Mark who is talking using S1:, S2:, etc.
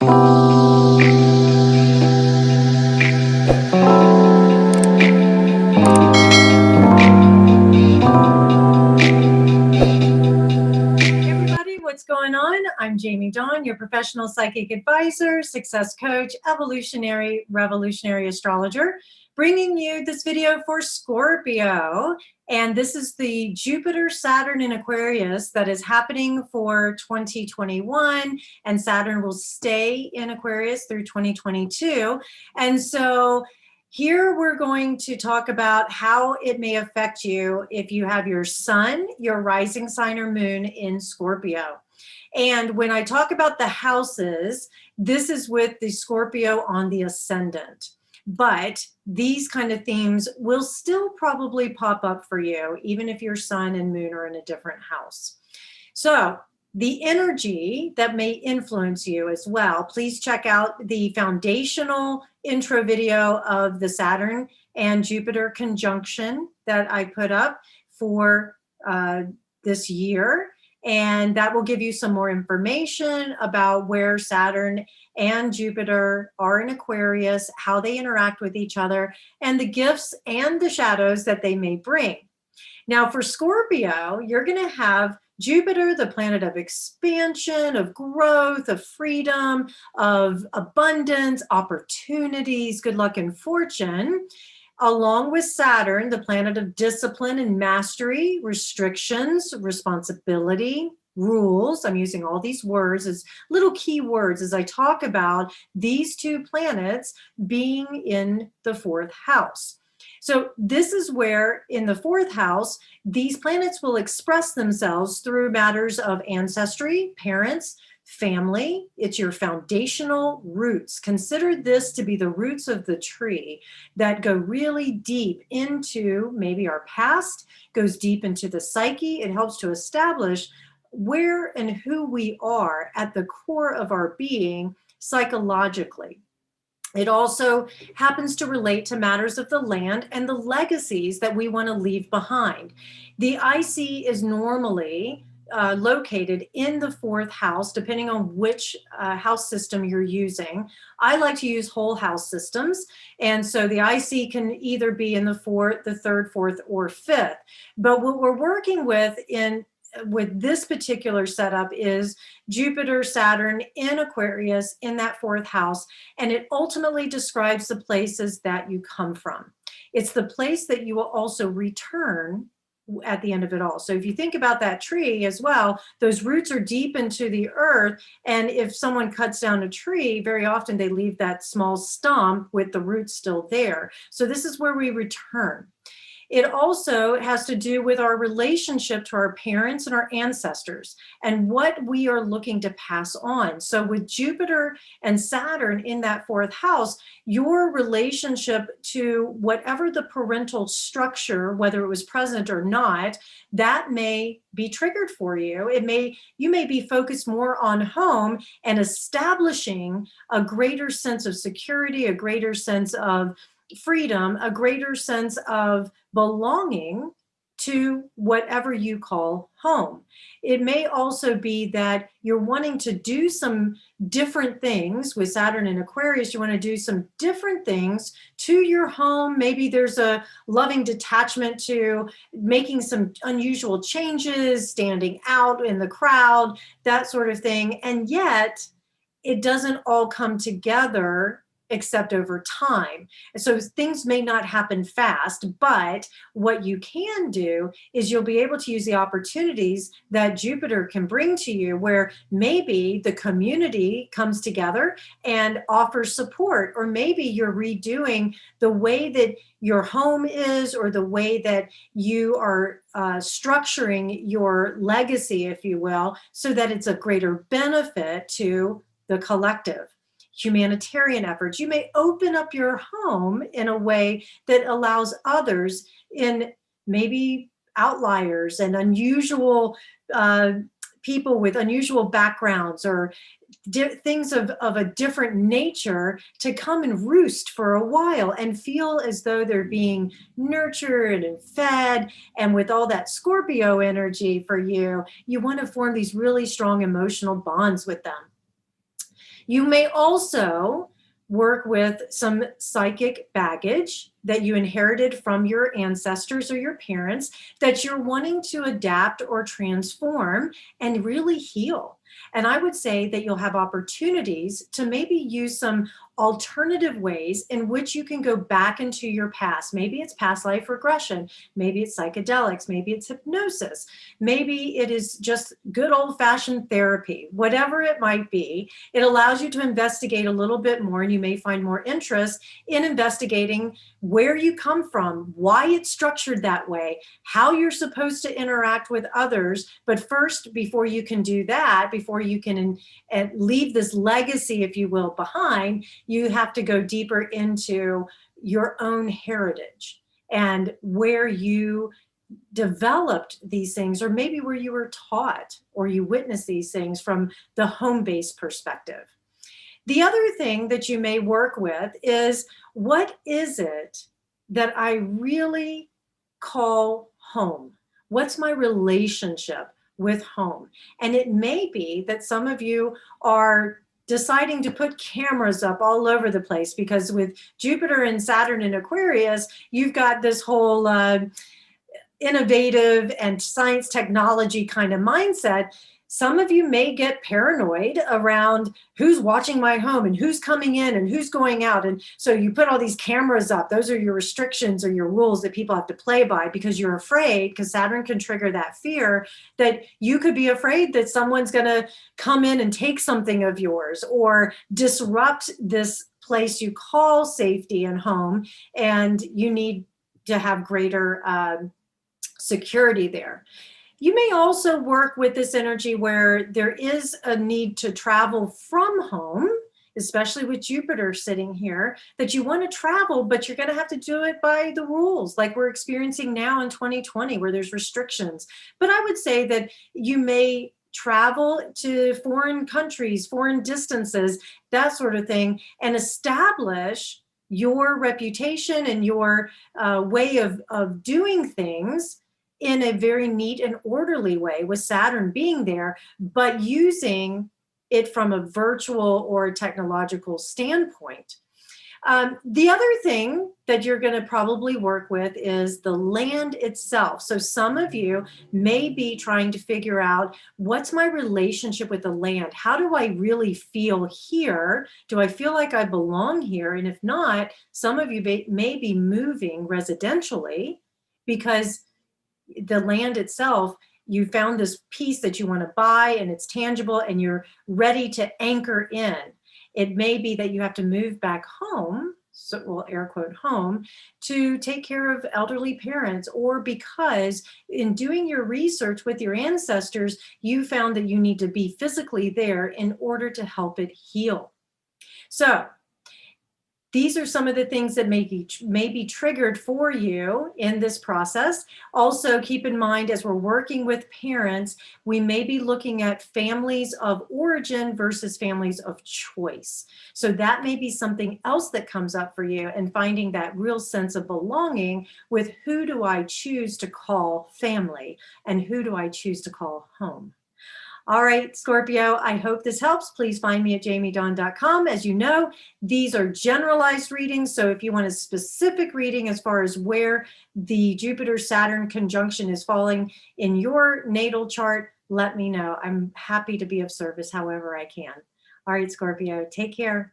S1: What's going on? I'm Jamie Dawn, your professional psychic advisor, success coach, evolutionary, revolutionary astrologer, bringing you this video for Scorpio. And this is the Jupiter, Saturn in Aquarius that is happening for 2021. And Saturn will stay in Aquarius through 2022. And so here we're going to talk about how it may affect you if you have your sun, your rising sign or moon in Scorpio. And when I talk about the houses, this is with the Scorpio on the ascendant. But these kind of themes will still probably pop up for you, even if your sun and moon are in a different house. So the energy that may influence you as well, please check out the foundational intro video of the Saturn and Jupiter conjunction that I put up for this year. And that will give you some more information about where Saturn and Jupiter are in Aquarius, how they interact with each other, and the gifts and the shadows that they may bring. Now for Scorpio, you're going to have Jupiter, the planet of expansion, of growth, of freedom, of abundance, opportunities, good luck and fortune, along with Saturn, the planet of discipline and mastery, restrictions, responsibility, rules. I'm using all these words as little key words as I talk about these two planets being in the fourth house. So this is where in the fourth house, these planets will express themselves through matters of ancestry, parents, family. It's your foundational roots. Consider this to be the roots of the tree that go really deep into maybe our past, goes deep into the psyche. It helps to establish where and who we are at the core of our being psychologically. It also happens to relate to matters of the land and the legacies that we want to leave behind. The IC is normally located in the fourth house, depending on which house system you're using. I like to use whole house systems. And so the IC can either be in the fourth, the third, fourth, or fifth. But what we're working with this particular setup is Jupiter, Saturn in Aquarius in that fourth house. And it ultimately describes the places that you come from. It's the place that you will also return at the end of it all. So if you think about that tree as well, those roots are deep into the earth. And if someone cuts down a tree, very often they leave that small stump with the roots still there. So this is where we return. It also has to do with our relationship to our parents and our ancestors and what we are looking to pass on. So with Jupiter and Saturn in that fourth house, your relationship to whatever the parental structure, whether it was present or not, that may be triggered for you. You may be focused more on home and establishing a greater sense of security, a greater sense of freedom, a greater sense of belonging to whatever you call home. It may also be that you're wanting to do some different things with Saturn and Aquarius. You want to do some different things to your home. Maybe there's a loving detachment to making some unusual changes, standing out in the crowd, that sort of thing. And yet it doesn't all come together except over time. So things may not happen fast, but what you can do is you'll be able to use the opportunities that Jupiter can bring to you, where maybe the community comes together and offers support, or maybe you're redoing the way that your home is, or the way that you are structuring your legacy, if you will, so that it's a greater benefit to the collective. Humanitarian efforts. You may open up your home in a way that allows others in maybe outliers and unusual people with unusual backgrounds or things of a different nature to come and roost for a while and feel as though they're being nurtured and fed. And with all that Scorpio energy for you, you want to form these really strong emotional bonds with them. You may also work with some psychic baggage that you inherited from your ancestors or your parents that you're wanting to adapt or transform and really heal. And I would say that you'll have opportunities to maybe use some alternative ways in which you can go back into your past. Maybe it's past life regression, maybe it's psychedelics, maybe it's hypnosis, maybe it is just good old-fashioned therapy. Whatever it might be, it allows you to investigate a little bit more, and you may find more interest in investigating where you come from, why it's structured that way, how you're supposed to interact with others. But first, before you can do that, before you can leave this legacy, if you will, behind, you have to go deeper into your own heritage and where you developed these things, or maybe where you were taught or you witnessed these things from the home-based perspective. The other thing that you may work with is, what is it that I really call home? What's my relationship with home? And it may be that some of you are deciding to put cameras up all over the place, because with Jupiter and Saturn and Aquarius, you've got this whole innovative and science technology kind of mindset. Some of you may get paranoid around who's watching my home and who's coming in and who's going out. And so you put all these cameras up. Those are your restrictions or your rules that people have to play by, because you're afraid, because Saturn can trigger that fear, that you could be afraid that someone's going to come in and take something of yours or disrupt this place you call safety and home. And you need to have greater security there. You may also work with this energy where there is a need to travel from home, especially with Jupiter sitting here, that you want to travel, but you're going to have to do it by the rules, like we're experiencing now in 2020, where there's restrictions. But I would say that you may travel to foreign countries, foreign distances, that sort of thing, and establish your reputation and your way of doing things in a very neat and orderly way, with Saturn being there, but using it from a virtual or technological standpoint. The other thing that you're going to probably work with is the land itself. So some of you may be trying to figure out, what's my relationship with the land? How do I really feel here? Do I feel like I belong here? And if not, some of you may be moving residentially because the land itself, you found this piece that you want to buy and it's tangible and you're ready to anchor in. It may be that you have to move back home, so we'll air quote home, to take care of elderly parents, or because in doing your research with your ancestors, you found that you need to be physically there in order to help it heal. So these are some of the things that may be triggered for you in this process. Also, keep in mind, as we're working with parents, we may be looking at families of origin versus families of choice. So that may be something else that comes up for you, and finding that real sense of belonging with, who do I choose to call family and who do I choose to call home? All right, Scorpio, I hope this helps. Please find me at jamiedawn.com. As you know, these are generalized readings. So if you want a specific reading as far as where the Jupiter-Saturn conjunction is falling in your natal chart, let me know. I'm happy to be of service however I can. All right, Scorpio, take care.